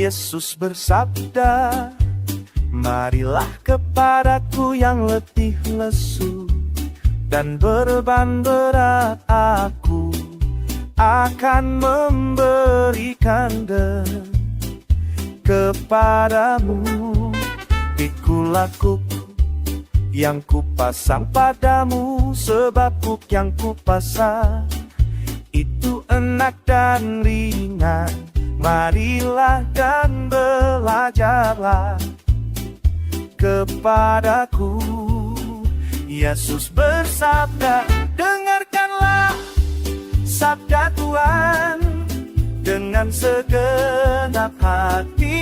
Yesus bersabda, marilah kepadaku yang letih lesu dan beban berat, aku akan memberikan kepadamu. Pikul aku yang kupasang padamu, sebab buk yang kupasang itu enak dan ringan. Marilah dan belajarlah kepadaku. Yesus bersabda, dengarkanlah sabda Tuhan dengan segenap hati.